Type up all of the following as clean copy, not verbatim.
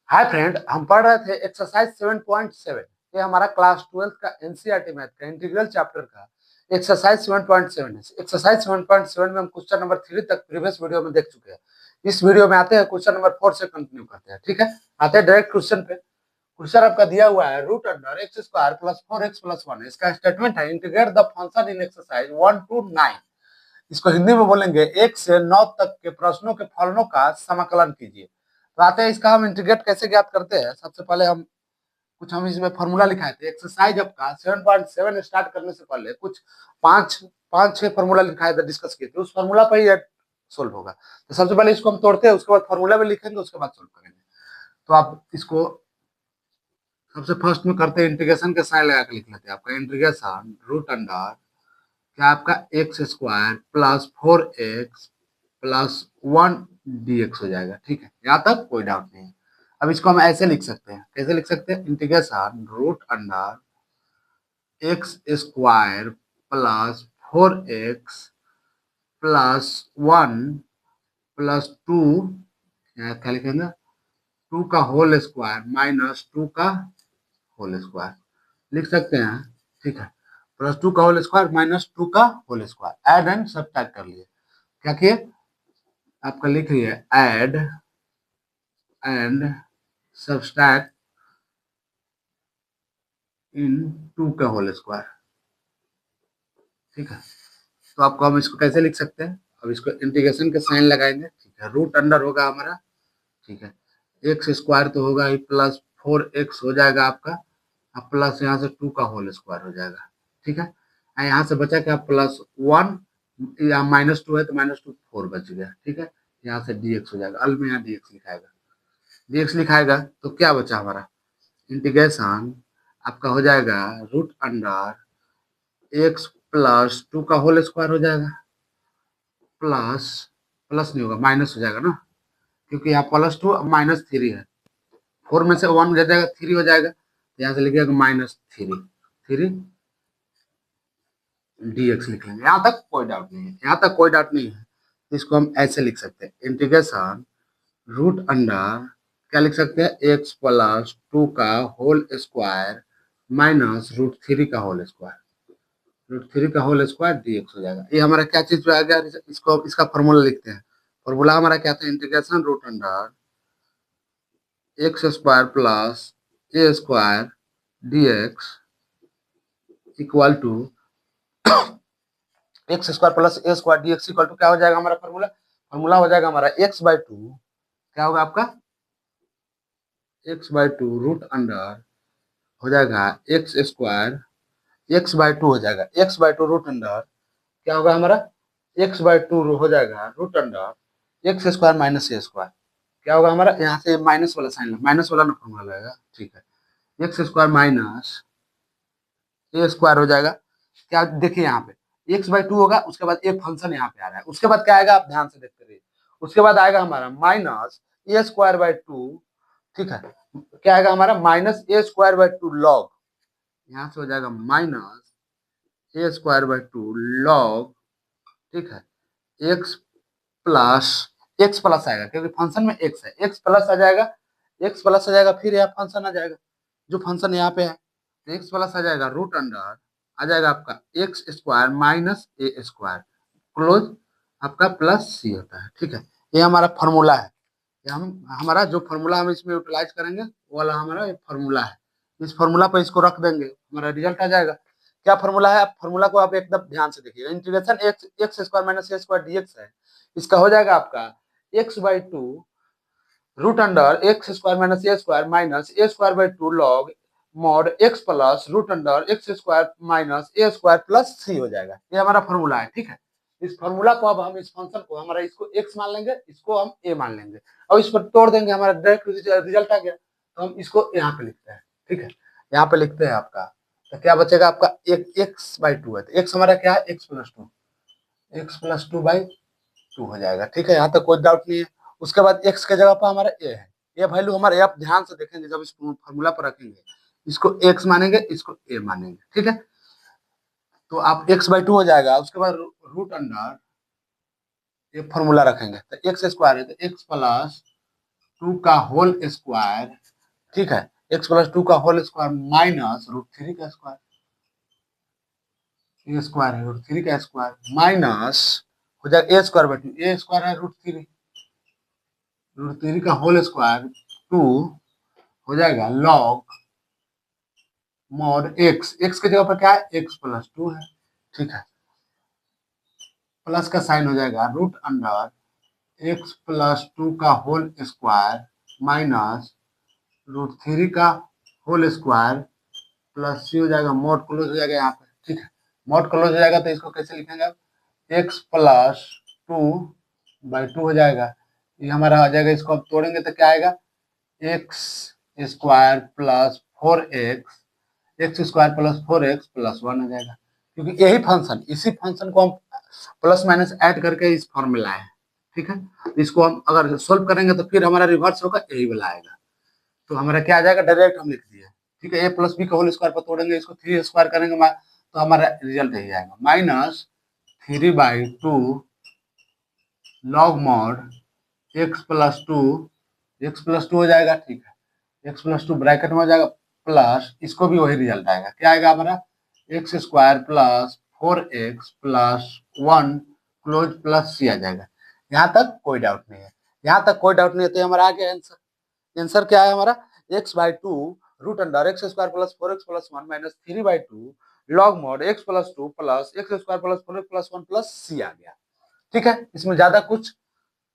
Hi friend, हम पढ़ रहे थे एक्सरसाइज 7.7। ये हमारा क्लास 12 का एनसीईआरटी मैथ का इंटीग्रल चैप्टर का एक्सरसाइज 7.7 है। एक्सरसाइज 7.7 में हम क्वेश्चन नंबर 3 तक प्रीवियस वीडियो में देख चुके हैं। इस वीडियो में आते हैं क्वेश्चन नंबर 4 से कंटिन्यू करते हैं। ठीक है, आते हैं डायरेक्ट क्वेश्चन पे। क्वेश्चन आपका दिया हुआ है root under x square plus 4x+1। इसका स्टेटमेंट है integrate the function in exercise 1 to 9। इसको हिंदी में बोलेंगे 1 से 9 तक के प्रश्नों के फलनों का समाकलन कीजिए। तो आते हैं इसका हम इंटीग्रेट कैसे ज्ञात करते हैं। सबसे पहले हम इसमें फॉर्मूला लिखाए थे। एक्सरसाइज आपका 7.7 स्टार्ट करने से पहले कुछ पांच पांच छह फॉर्मूला लिखाए थे, डिस्कस किए थे। उस फॉर्मूला पर ही सोल्व होगा। तो सबसे पहले इसको हम तोड़ते हैं, उसके बाद फॉर्मूला भी लिखेंगे, उसके बाद सोल्व करेंगे। तो आप इसको सबसे फर्स्ट में करते हैं, इंटीग्रेशन के साइन लगा के लिख लेते हैं। आपका इंटीग्रेशन रूट अंडर क्या आपका x square plus 4x plus 1 dx हो जाएगा। ठीक है, यहाँ तक कोई डाउट नहीं है। अब इसको हम ऐसे लिख सकते हैं, कैसे लिख सकते हैं, integration root under x square plus 4x plus 1 plus 2, क्या लिखेंगे, 2 का होल स्क्वायर माइनस 2 का होल स्क्वायर लिख सकते हैं। ठीक है, प्लस 2 का होल स्क्वायर माइनस 2 का whole square add and subtract कर लिए। क्या किए, आपका लिख लिया एड एंड सब्ट्रैक्ट इन 2 का होल स्क्वायर। ठीक है, तो आपको हम इसको कैसे लिख सकते हैं, अब इसको इंटीग्रेशन के साइन लगाएंगे। ठीक है, रूट अंडर होगा हमारा, ठीक है, एक्स स्क्वायर तो होगा ही, प्लस 4x हो जाएगा आपका, अब प्लस यहाँ से 2 का होल स्क्वायर हो जाएगा। ठीक है, यहाँ से बचा क्या, प्लस 1 या -2 है तो -2 4 बच गया। ठीक है, यहाँ से dx हो जाएगा, अल में यहाँ dx लिखाएगा, dx लिखाएगा तो क्या बचा हमारा, इंटीग्रेशन आपका हो जाएगा रूट अंडर एक्स प्लस 2 का होल स्क्वायर हो जाएगा, प्लस प्लस नहीं होगा माइनस हो जाएगा ना, क्योंकि यहाँ +2 -3 है, 4 में से 1 जाएगा 3 हो जाएगा, तो यहाँ से लिखिएगा -3 dx लिख लेंगे। यहाँ तक कोई डाउट नहीं है, यहाँ तक कोई डाउट नहीं है। इसको हम ऐसे लिख सकते हैं, इंटीग्रेशन रूट अंडर क्या लिख सकते हैं, एक्स प्लस 2 का होल स्क्वायर माइनस √3 का होल स्क्वायर, √3 का होल स्क्वायर dx हो जाएगा। ये हमारा क्या चीज पे आ गया, इसको इसका फॉर्मूला लिखते हैं। फॉर्मूला हमारा क्या था, integration root under x square plus a square dx equal to x square plus a square dx equal to क्या हो जाएगा हमारा फॉर्मूला, फॉर्मूला हो जाएगा हमारा x/2, क्या होगा आपका x/2 रूट अंडर हो जाएगा एक्स स्क्वायर, x/2 हो जाएगा x/2 रूट अंडर क्या होगा हमारा, x/2 हो जाएगा root under x square minus a square, क्या होगा हमारा, यहाँ से माइनस वाला साइन, माइनस वाला ना फॉर्मूला लगेगा। ठीक है, x square minus a square हो जाएगा, क्या देखिए यहाँ पे x/2 होगा, उसके बाद एक फंक्शन यहाँ पे आ रहा है, उसके बाद क्या आएगा आप ध्यान से देखते रहिए, उसके बाद आएगा हमारा माइनस a²/2। ठीक है, क्या आएगा हमारा, -a²/2 लॉग, यहाँ से हो जाएगा -a²/2 लॉग। ठीक है, एक्स प्लस एक्स प्लस आएगा, क्योंकि फंक्शन में एक्स है, एक्स प्लस आ जाएगा, एक्स प्लस आ जाएगा, फिर यहाँ फंक्शन आ जाएगा, जो फंक्शन यहाँ पे है, तो एक्स प्लस आ जाएगा रूट अंडर आ जाएगा आपका x square minus a square close आपका प्लस सी होता है। ठीक है, ये हमारा फॉर्मूला है, ये हमारा जो फॉर्मूला हम इसमें यूटिलाइज करेंगे वो वाला हमारा ये फॉर्मूला है। इस फॉर्मूला पर इसको रख देंगे, हमारा रिजल्ट आ जाएगा। क्या फॉर्मूला है, फॉर्मूला को आप एकदम ध्यान से देखिए, integration x square minus a square dx है, इसका हो जाएगा आपका x/2 root under x square minus a square minus a²/2 log mod x plus root under x square minus a square plus c हो जाएगा। ये हमारा फॉर्मूला है। ठीक है, इस फॉर्मूला को अब हम इस फंक्शन को हमारा इसको x मान लेंगे, इसको हम a मान लेंगे, और इस पर तोड़ देंगे, हमारा डायरेक्ट रिजल्ट आ गया। तो हम इसको यहाँ पे लिखते हैं। ठीक है, यहाँ पे लिखते हैं आपका, तो क्या बचेगा आपका, एक x/2 है, तो x हमारा क्या है, x+2 हो जाएगा। ठीक है, यहाँ तक कोई डाउट नहीं है। उसके बाद x के जगह पर हमारा a है, ये वैल्यू हमारे, आप ध्यान से देखेंगे जब इस फॉर्मूला पर रखेंगे, इसको x मानेंगे, इसको a मानेंगे। ठीक है, तो आप x/2 हो जाएगा, उसके बाद रूट अंडर ये फॉर्मूला रखेंगे, तो एक्स स्क्वायर है तो एक्स प्लस टू का होल स्क्वायर, ठीक है, एक्स प्लस टू का whole square minus root three का स्क्वायर, ए स्क्वायर है रूट थ्री का स्क्वायर माइनस हो जाएगा a square by two, a square है रूट थ्री का होल स्क्वायर टू हो जाएगा लॉग मॉड एक्स, एक्स की जगह पर क्या है एक्स प्लस टू है, ठीक है, प्लस का साइन हो जाएगा root under x plus two का whole square minus root three का होल स्क्वायर प्लस सी हो जाएगा, मॉड क्लोज हो जाएगा यहाँ पे, ठीक है, मॉड क्लोज हो जाएगा तो इसको कैसे लिखेंगे आप, x plus two by two हो जाएगा, ये हमारा आ जाएगा, इसको अब तोड़ेंगे तो क्या आएगा x square plus four x square plus four x plus one हो जाएगा, क्योंकि यही फंक्शन, इसी फंक्शन को हम प्लस माइनस ऐड करके इस फॉर्म में लाए हैं, ठीक है, इसको हम अगर सोल्व करेंगे तो फिर हमारा रिवर्स होगा, यही वाला आएगा, तो हमारा क्या आ जाएगा डायरेक्ट हम लिख दिए, ठीक है, ए प्लस बी का होल स्क्वायर पर तोड़ेंगे, इसको थ्री स्क्वायर करेंगे तो हमारा रिजल्ट यही आएगा minus three by two log mod x plus to हो जाएगा, ठीक है, एक्स प्लस टू ब्रैकेट में हो जाएगा प्लस, इसको भी वही रिजल्ट आएगा, क्या आएगा हमारा x square plus four x plus one close plus c आ जाएगा, यहाँ तक कोई डाउट नहीं है, यहाँ तक कोई डाउट नहीं है, तो हमारा आ गया आंसर, आंसर क्या है हमारा x by two root under x square plus four x plus one minus three by two log mod x plus two plus x square plus four x plus one plus c आ गया, ठीक है, इसमें ज्यादा कुछ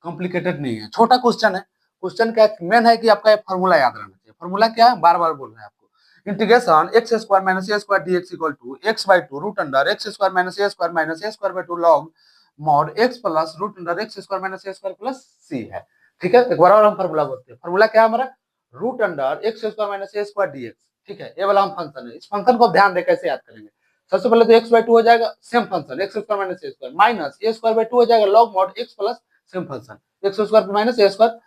complicated नहीं है, छोटा क्वेश्चन है, क्वेश्चन का मेन है कि आपका ये फॉर्मूला याद रहना चाहिए, फॉर्मूला क्या है बार बार बोल रहे हैं आपको, integration x square minus a square d x equal to x by two root under x square minus a square by two log mod x plus root under x square minus a square plus c है, ठीक है, एक बार और हम formula बोलते हैं, formula क्या है हमारा root under x square minus a square d x, ठीक है, ये वाला हम फंक्शन है, इस फंक्शन को ध्यान दे कैसे याद करेंगे, सबसे पहले तो एक्स बाई टू हो जाएगा same function x square minus a square minus a square by two हो जाएगा log mod x plus same function x square minus a square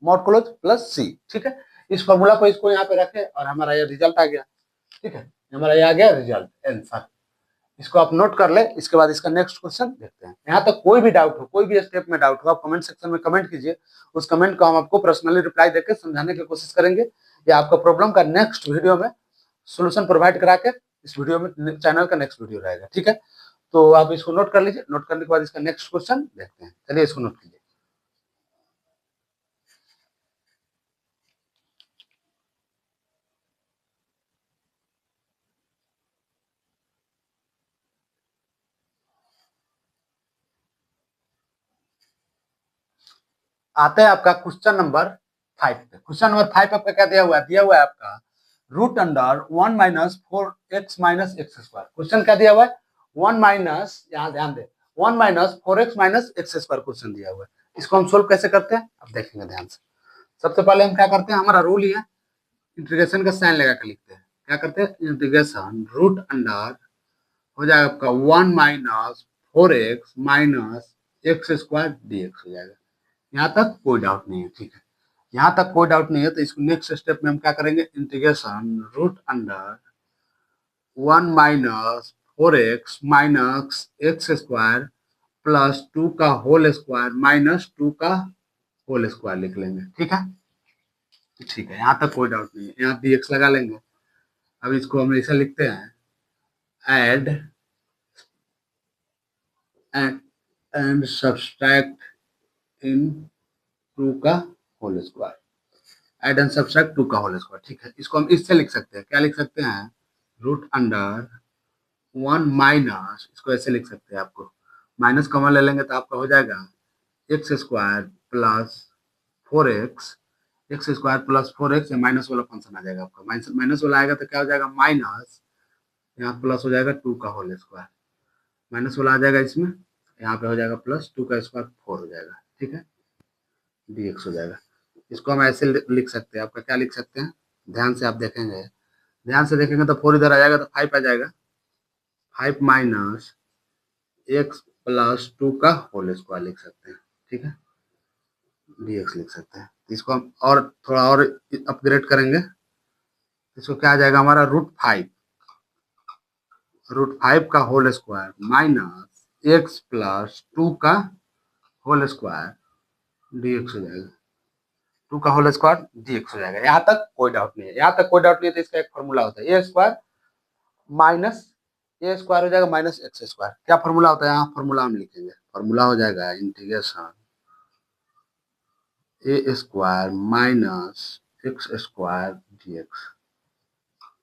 mod close plus c, ठीक है, इस फॉर्मूला को इसको यहाँ पे रखे और हमारा ये रिजल्ट आ गया, ठीक है, हमारा ये आ गया रिजल्ट आंसर, इसको आप नोट कर ले, इसके बाद इसका नेक्स्ट क्वेश्चन देखते हैं, यहाँ तक कोई भी डाउट हो, कोई भी स्टेप में डाउट हो, आप कमेंट सेक्शन में कमेंट कीजिए, उस कमेंट को हम आपको पर्सनली रिप्लाई देकर समझाने की कोशिश करेंगे, या आपका प्रॉब्लम का नेक्स्ट वीडियो में सोल्यूशन प्रोवाइड करा के इस वीडियो में चैनल का नेक्स्ट वीडियो रहेगा, ठीक है, तो आप इसको नोट कर लीजिए, नोट करने के बाद इसका नेक्स्ट क्वेश्चन देखते हैं, चलिए इसको नोट कीजिए। आते हैं आपका क्वेश्चन नंबर 5 पे, क्वेश्चन नंबर 5 आपका क्या दिया हुआ है आपका root under one minus four x minus x square, question क्या दिया हुआ है वन माइनस, यहाँ ध्यान दे one minus four x minus x square question दिया हुआ है, इसको हम सोल्व कैसे करते हैं अब देखेंगे ध्यान से, सबसे पहले हम क्या करते हैं, हमारा रूल ही है इंटीग्रेशन का साइन लगा कर लिखते हैं, क्या करते हैं इंटीग्रेशन रूट अंडर हो जाएगा आपका one minus four x minus x square d x हो जाएगा, यहाँ तक कोई डाउट नहीं है, ठीक है, यहाँ तक कोई डाउट नहीं है, तो इसको नेक्स्ट स्टेप में हम क्या करेंगे integration root under one minus four x minus x square plus two का होल स्क्वायर माइनस टू का होल स्क्वायर लिख लेंगे, ठीक है, ठीक है, यहाँ तक कोई डाउट नहीं है, यहाँ डी एक्स लगा लेंगे, अब इसको हम ऐसे लिखते हैं एड एंड सब्सट्रैक्ट इन टू का whole square, add and subtract two का होल स्क्वायर, ठीक है, इसको हम इससे लिख सकते हैं, क्या लिख सकते हैं रूट अंडर वन माइनस, इसको ऐसे लिख सकते हैं, आपको माइनस कॉमन ले लेंगे तो आपका हो जाएगा x square plus four x square plus four x, minus वाला फंक्शन आ जाएगा आपका, माइनस माइनस वाला आएगा तो क्या हो जाएगा माइनस, यहाँ प्लस हो जाएगा टू का होल स्क्वायर, माइनस वाला आ जाएगा इसमें, यहाँ पे हो जाएगा प्लस टू का स्क्वायर फोर हो जाएगा, ठीक है, डी एक्स हो जाएगा, इसको हम ऐसे लिख सकते हैं, आपका क्या लिख सकते हैं ध्यान से आप देखेंगे, ध्यान से देखेंगे तो फोर इधर आ जाएगा तो फाइव आ जाएगा, five minus x plus two का होल स्क्वायर लिख सकते हैं, ठीक है, डी एक्स लिख सकते हैं, इसको हम और थोड़ा और अपग्रेड करेंगे, इसको क्या आ जाएगा हमारा रूट फाइव का whole square minus x plus two का होल स्क्वायर डी एक्स हो जाएगा, 2 का होल स्क्वायर dx हो जाएगा। यहाँ तक कोई डाउट नहीं है, यहाँ तक कोई डाउट नहीं है। तो इसका एक फॉर्मूला होता है, a square minus a square हो जाएगा माइनस एक्स स्क्वायर। क्या फॉर्मूला होता है, यहाँ फॉर्मूला हम लिखेंगे। फॉर्मूला हो जाएगा integration a square minus x square dx।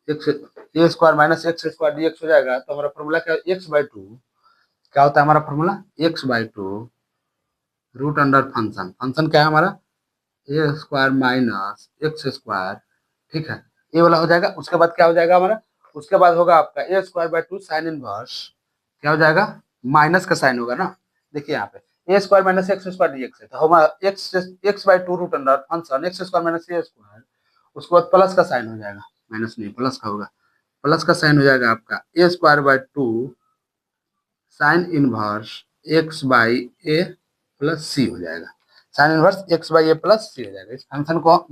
X a square minus x square dx हो जाएगा। तो हमारा फॉर्मूला क्या है, x/2 क्या होता है हमारा formula, x/2 root under function. Function क्या है हमारा, a square minus x square. ठीक है, ये वाला हो जाएगा। उसके बाद क्या हो जाएगा हमारा, उसके बाद होगा आपका a square by 2 sine inverse. क्या हो जाएगा, माइनस का साइन होगा ना। देखिए यहाँ पे a square minus x square dx है, तो हमारा x/2 root under function x square minus a square. उसके बाद प्लस का साइन हो जाएगा, माइनस नहीं प्लस का होगा। प्लस का साइन हो जाएगा आपका a square by 2 sine inverse x by a plus c हो जाएगा। Sine inverse x by a plus c हो जाएगा। इस फंक्शन को,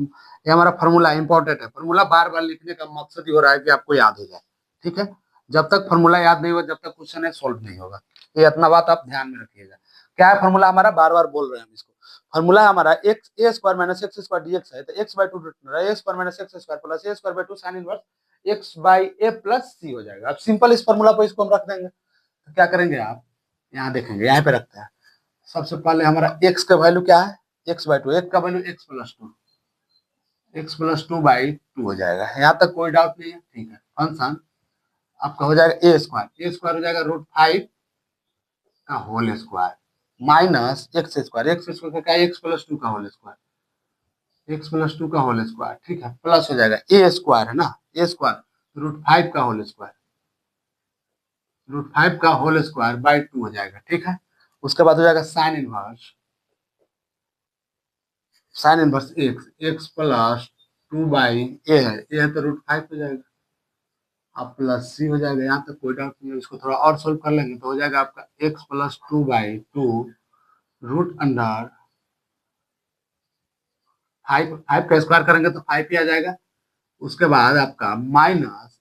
ये हमारा फॉर्मूला इंपॉर्टेंट है। फॉर्मूला बार बार लिखने का मकसद ही हो रहा है कि आपको याद हो जाए। ठीक है, जब तक फॉर्मूला याद नहीं होगा, जब तक क्वेश्चन है सोल्व नहीं होगा। ये इतना बात आप ध्यान में रखिएगा। क्या है फॉर्मूला हमारा, बार बार बोल रहे हैं हम इसको। फॉर्मूला हमारा x a square minus x square dx है, तो x/2 a square minus x square plus a square by 2 sine inverse x by a plus c हो जाएगा। अब सिंपल इस फॉर्मूला को इसको हम रख देंगे। तो क्या करेंगे आप, यहाँ देखेंगे, यहाँ पे रखते हैं। सबसे पहले हमारा x का वैल्यू क्या है, x/2, एक का वैल्यू x+2 हो जाएगा। यहाँ तक कोई डाउट नहीं है। ठीक है, फंक्शन आपका हो जाएगा ए स्क्वायर हो जाएगा √5 का whole square minus x square का क्या है, x+2 का होल स्क्वायर। ठीक है, प्लस हो जाएगा ए स्क्वायर है ना, ए स्क्वायर √5 का होल स्क्वायर, बाई 2 हो जाएगा। ठीक है, उसके बाद हो जाएगा sine inverse x plus 2/a है, ए है तो √5 हो जाएगा। अब प्लस सी हो जाएगा। यहाँ तक कोई डाउट नहीं है। इसको थोड़ा और सोल्व कर लेंगे तो हो जाएगा आपका x+2/2 रूट अंडर 5 का स्क्वायर करेंगे तो 5 ही आ जाएगा। उसके बाद आपका माइनस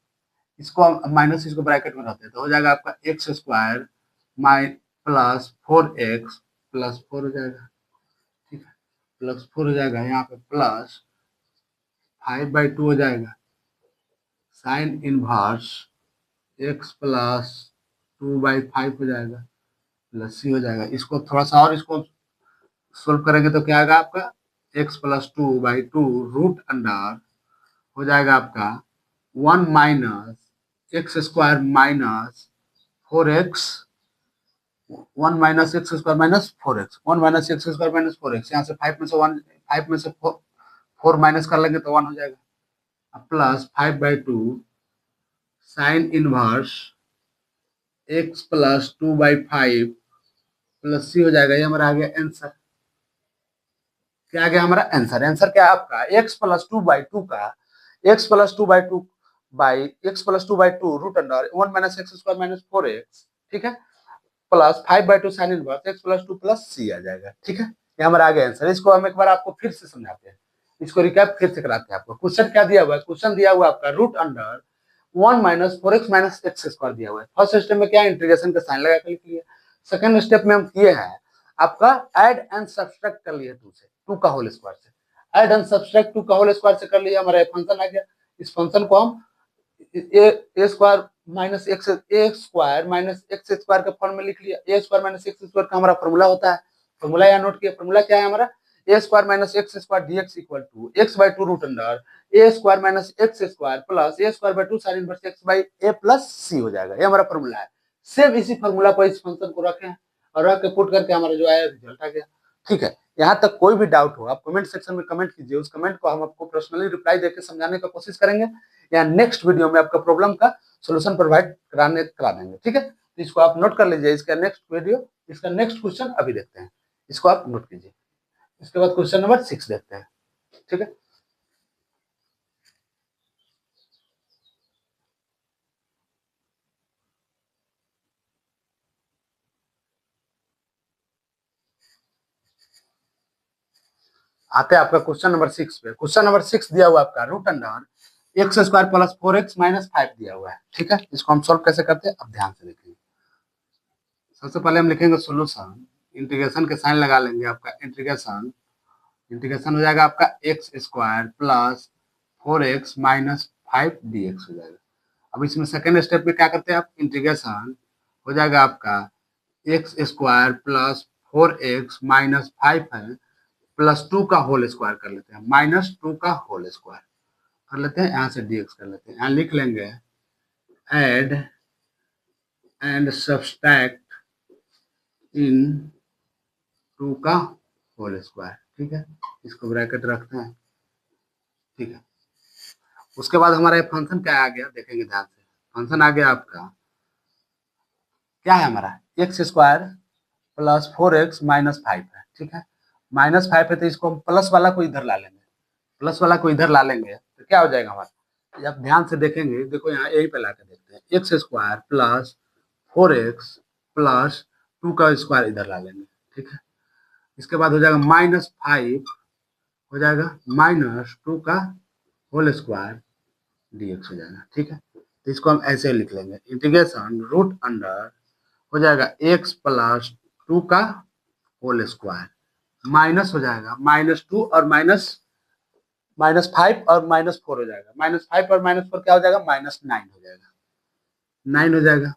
इसको ब्रैकेट में रखते हैं तो हो जाएगा आपका x square plus 4x plus 4 हो जाएगा। ठीक है, प्लस 4 हो जाएगा। यहाँ पे प्लस 5/2 हो जाएगा साइन इनवर्स x प्लस 2/5 हो जाएगा प्लस सी हो जाएगा। इसको थोड़ा सा और इसको सोल्व करेंगे तो क्या आएगा आपका x+2/2 रूट अंडर हो जाएगा आपका 1 minus x square minus 4x, 1 minus x square minus 4x, 1 minus x square minus 4x। यहाँ से 5 में से 4 माइनस कर लेंगे तो 1 हो जाएगा plus 5/2 sine inverse x+2/5 plus c हो जाएगा। ये हमारा आ गया आंसर। क्या आ गया हमारा आंसर, आंसर क्या है आपका x+2/2 का x+2/2 root under 1 minus x square minus 4x। ठीक है, plus 5/2 sine inverse x+2 plus c आ जाएगा। ठीक है, ये हमारा आ गया आंसर। इसको हम एक बार आपको फिर से समझाते हैं, इसको रिकैप फिर से कराते हैं आपको। क्वेश्चन क्या दिया हुआ है, क्वेश्चन दिया हुआ आपका root under 1 minus 4x minus x square दिया हुआ है। फर्स्ट स्टेप में क्या इंटीग्रेशन का साइन लगा कर लिख लिया। सेकंड स्टेप में हम किए हैं आपका ऐड एंड सब्सट्रैक्ट कर लिए 2 का होल स्क्वायर से। ऐड एंड सब्सट्रैक्ट 2 का होल स्क्वायर से कर लिया, हमारा फंक्शन आ गया। इस फंक्शन को हम ए स्क्वायर माइनस एक्स स्क्वायर के फॉर्म में लिख लिया। ए स्क्वायर माइनस एक्स स्क्वायर का हमारा फॉर्मूला होता है। फॉर्मूला यहाँ नोट किया। फॉर्मूला क्या है हमारा, a square minus x square dx equal to x/2 root under a square minus x square plus a square by 2 sine inverse x by a plus c हो जाएगा। ये हमारा फॉर्मूला है। सेम इसी फॉर्मूला को इस फंक्शन को रखें और रख के पुट करके हमारा जो आया रिजल्ट आ गया। ठीक है, यहाँ तक कोई भी डाउट हो आप कमेंट सेक्शन में कमेंट कीजिए। उस कमेंट को हम आपको पर्सनली रिप्लाई देकर समझाने का कोशिश करेंगे, या नेक्स्ट वीडियो में आपका प्रॉब्लम का सॉल्यूशन प्रोवाइड करा देंगे। ठीक है, तो इसको आप नोट कर लीजिए। इसका नेक्स्ट क्वेश्चन अभी देखते हैं, इसको आप नोट कीजिए। इसके बाद क्वेश्चन नंबर 6 देखते हैं। ठीक है, आते हैं आपका क्वेश्चन नंबर 6 पे। क्वेश्चन नंबर 6 दिया हुआ आपका root under x square plus 4x minus 5 दिया हुआ है। ठीक है, इसको हम सॉल्व कैसे करते हैं अब ध्यान से देखिए। सबसे पहले हम लिखेंगे सोल्यूशन, इंटीग्रेशन के साइन लगा लेंगे। आपका इंटीग्रेशन इंटीग्रेशन हो जाएगा आपका x square plus 4x minus 5 dx हो जाएगा। अब इसमें सेकेंड स्टेप में क्या करते हैं आप, इंटीग्रेशन हो जाएगा आपका x square plus 4x minus 5 है प्लस 2 का होल स्क्वायर कर लेते हैं, माइनस 2 का होल स्क्वायर कर लेते हैं, यहाँ से dx कर लेते हैं, यहाँ लिख लेंगे एड एंड सब्सट्रैक्ट इन 2 का होल स्क्वायर। ठीक है, इसको ब्रैकेट रखते हैं। ठीक है, उसके बाद हमारा ये फंक्शन क्या आ गया देखेंगे ध्यान से। फंक्शन आ गया आपका क्या है हमारा, x square plus 4x minus 5 है। ठीक है, माइनस 5 है तो इसको हम प्लस वाला को इधर ला लेंगे, प्लस वाला को इधर ला लेंगे तो क्या हो जाएगा हमारा, जब ध्यान से देखेंगे, देखो यहाँ यही पे ला के देखते हैं, x square plus 4x plus 2 का स्क्वायर इधर ला लेंगे। ठीक है, इसके बाद हो जाएगा माइनस 5 हो जाएगा माइनस 2 का होल स्क्वायर dx हो जाएगा। ठीक है, तो इसको हम ऐसे लिख लेंगे, इंटीग्रेशन रूट अंडर हो जाएगा x प्लस 2 का होल स्क्वायर माइनस हो जाएगा माइनस 2 और माइनस 5 और माइनस 4 हो जाएगा, माइनस 5 और माइनस 4 क्या हो जाएगा, माइनस 9 हो जाएगा, 9 हो जाएगा,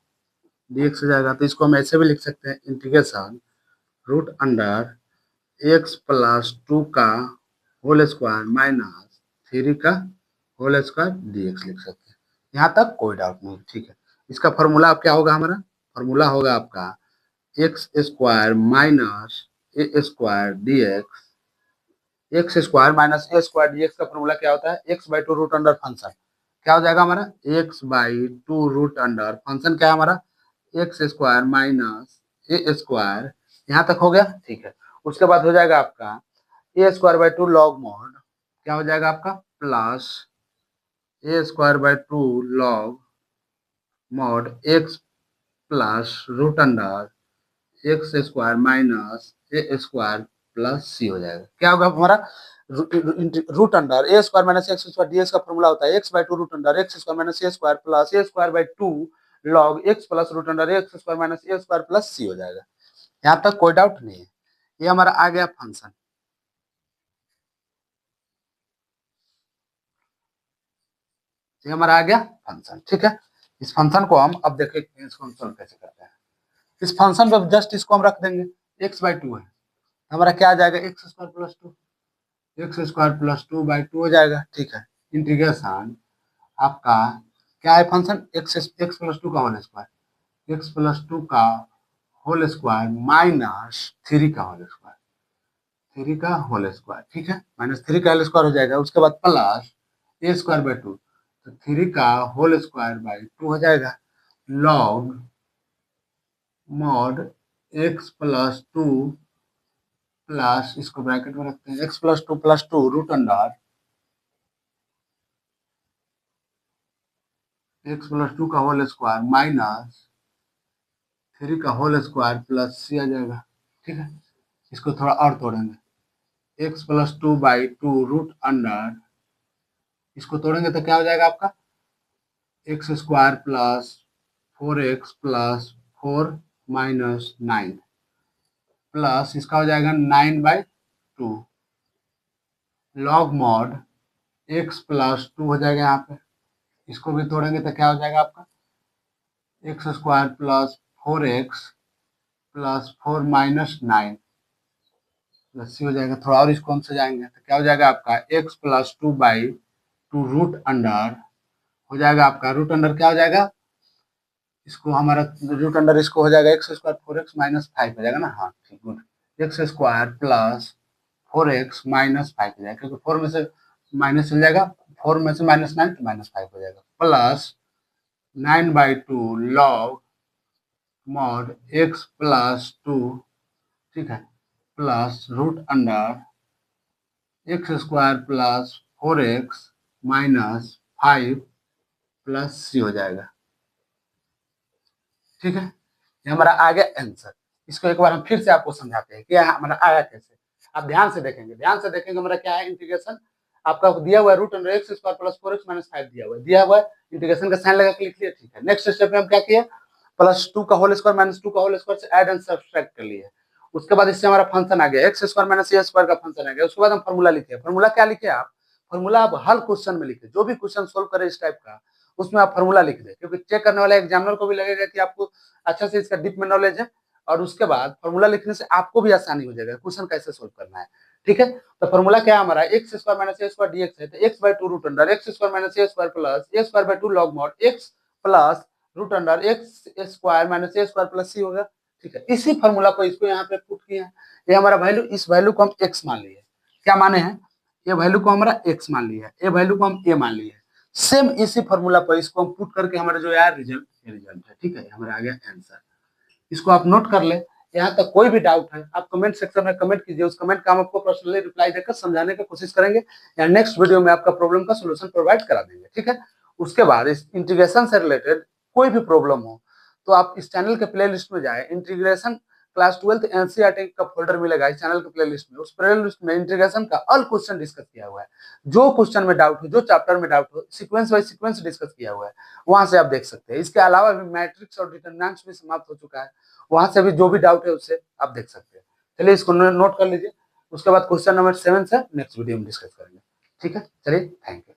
dx हो जाएगा। तो इसको हम ऐसे भी लिख सकते हैं, integration root under x plus 2 का होल स्क्वायर माइनस 3 का होल स्क्वायर dx लिख सकते हैं। यहाँ तक कोई डाउट नहीं। ठीक है, इसका फॉर्मूला क्या होगा, हमारा फॉर्मूला होगा आपका x square minus a square d x square minus a square d का फॉर्मूला क्या होता है, x by two root under function क्या हो जाएगा हमारा, x by two root under function क्या है हमारा, x square minus a square. यहाँ तक हो गया। ठीक है, उसके बाद हो जाएगा आपका a square by two log mod क्या हो जाएगा आपका, plus a square by two log mod x plus root under x square minus a square plus c हो जाएगा। क्या होगा हमारा, root under a square minus x square dx का फॉर्मूला होता है x by two root under x square minus a square plus a square by two log x plus root under x square minus a square plus c हो जाएगा। यहाँ तक कोई doubt नहीं है। ये हमारा आ गया फंक्शन, ये हमारा आ गया फंक्शन। ठीक है, इस फंक्शन को हम अब देखें इसको हम सॉल्व कैसे करते हैं। इस फंक्शन पे जस्ट इसको हम रख देंगे, एक्स बाई टू है हमारा क्या आ जाएगा, x square plus to, x square plus 2/2 हो जाएगा। ठीक है, इंटीग्रेशन आपका क्या है फंक्शन, एक्स एक्स प्लस 2 का होल स्क्वायर, एक्स प्लस 2 का होल स्क्वायर माइनस 3 का होल स्क्वायर, 3 का होल स्क्वायर। ठीक है, माइनस 3 का होल स्क्वायर हो जाएगा, उसके बाद plus a square by two, तो 3 का होल स्क्वायर बाई 2 हो जाएगा, log mod x plus 2 plus इसको ब्रैकेट में रखते हैं, x plus two root under x plus 2 का होल स्क्वायर माइनस 3 का होल स्क्वायर प्लस सी आ जाएगा। ठीक है, इसको थोड़ा और तोड़ेंगे, एक्स प्लस 2/2 रूट अंडर, इसको तोड़ेंगे तो क्या हो जाएगा आपका, x square plus 4x plus 4 minus 9 plus इसका हो जाएगा 9/2 लॉग मॉड एक्स प्लस 2 हो जाएगा, यहाँ पे इसको भी तोड़ेंगे तो क्या हो जाएगा आपका, x square plus 4x plus 4 minus 9 plus c हो जाएगा। थोड़ा और इसको हम सजाएंगे तो क्या हो जाएगा आपका, एक्स प्लस 2/2 रूट अंडर हो जाएगा आपका, रूट अंडर क्या हो जाएगा, इसको हमारा रूट अंडर इसको हो जाएगा एक्स स्क्वायर 4x माइनस 5 हो जाएगा ना, हाँ ठीक good, x square plus 4x minus 5 हो जाएगा, क्योंकि 4 में से माइनस चल जाएगा, 4 में से माइनस 9 तो माइनस 5 हो जाएगा, plus 9/2 log mod x plus 2, ठीक है, plus root under x square plus 4x minus 5 plus c हो जाएगा। ठीक है, ये हमारा आ गया आंसर। इसको एक बार हम फिर से आपको समझाते हैं कि हमारा आया कैसे। आप ध्यान से देखेंगे, ध्यान से देखेंगे हमारा क्या है, इंटीग्रेशन आपका दिया हुआ है root under x square plus 4x minus 5 दिया हुआ है, इंटीग्रेशन का साइन लगा के लिख लिया। ठीक है, नेक्स्ट स्टेप में हम क्या किए, प्लस 2 का होल स्क्वायर माइनस 2 का होल स्क्वायर से ऐड एंड सब्सट्रैक्ट कर लिए, उसके बाद इससे हमारा फंक्शन आ गया x square minus a square का फंक्शन आ गया। उसके बाद हम फॉर्मूला लिखे, फॉर्मूला क्या लिखे आप, फॉर्मूला आप हर क्वेश्चन में लिखे, जो भी क्वेश्चन सोल्व करे इस टाइप का उसमें आप फॉर्मूला लिख दे, क्योंकि चेक करने वाला एग्जामिनर को भी लगेगा कि आपको अच्छा से इसका डीप में नॉलेज है, और उसके बाद फॉर्मूला लिखने से आपको भी आसानी हो जाएगा क्वेश्चन कैसे सोल्व करना है। ठीक है, तो फॉर्मूला क्या है हमारा, x square minus a square dx है, तो x by 2 root under x square minus a square plus a square by 2 log mod x plus root under x square minus a square plus c होगा। ठीक है, इसी formula को इसको यहाँ पे पुट किया है, ये हमारा वैल्यू, इस वैल्यू को हम एक्स मान लिए, क्या माने हैं, ये वैल्यू को हमारा एक्स मान लिया है, ये वैल्यू को हम ए मान लिए। सेम इसी फॉर्मूला पर इसको हम पुट करके हमारा जो यार रिजल्ट, ये रिजल्ट है। ठीक है, हमारा आ गया आंसर, इसको आप नोट कर ले। यहाँ तक कोई भी डाउट है आप कमेंट सेक्शन में कमेंट कीजिए, उस कमेंट का हम आपको पर्सनली रिप्लाई देकर समझाने की कोशिश करेंगे, या नेक्स्ट वीडियो में आपका प्रॉब्लम का सोल्यूशन प्रोवाइड करा देंगे। ठीक है, उसके बाद इस इंटीग्रेशन से रिलेटेड कोई भी प्रॉब्लम हो तो आप इस चैनल के प्ले लिस्ट में जाए, इंटीग्रेशन क्लास 12 एनसीईआरटी का फोल्डर मिलेगा इस चैनल के प्ले लिस्ट में, उस प्ले लिस्ट में इंटीग्रेशन का ऑल क्वेश्चन डिस्कस किया हुआ है, जो क्वेश्चन में डाउट हो, जो चैप्टर में डाउट हो, सीक्वेंस बाय सीक्वेंस डिस्कस किया हुआ है, वहां से आप देख सकते हैं। इसके अलावा भी मैट्रिक्स और डिटरमिनेंट्स भी समाप्त हो चुका है, वहां से भी जो भी डाउट है उससे आप देख सकते हैं। चलिए इसको नोट कर लीजिए, उसके बाद क्वेश्चन नंबर 7 से नेक्स्ट वीडियो में डिस्कस करेंगे। ठीक है, चलिए, थैंक यू।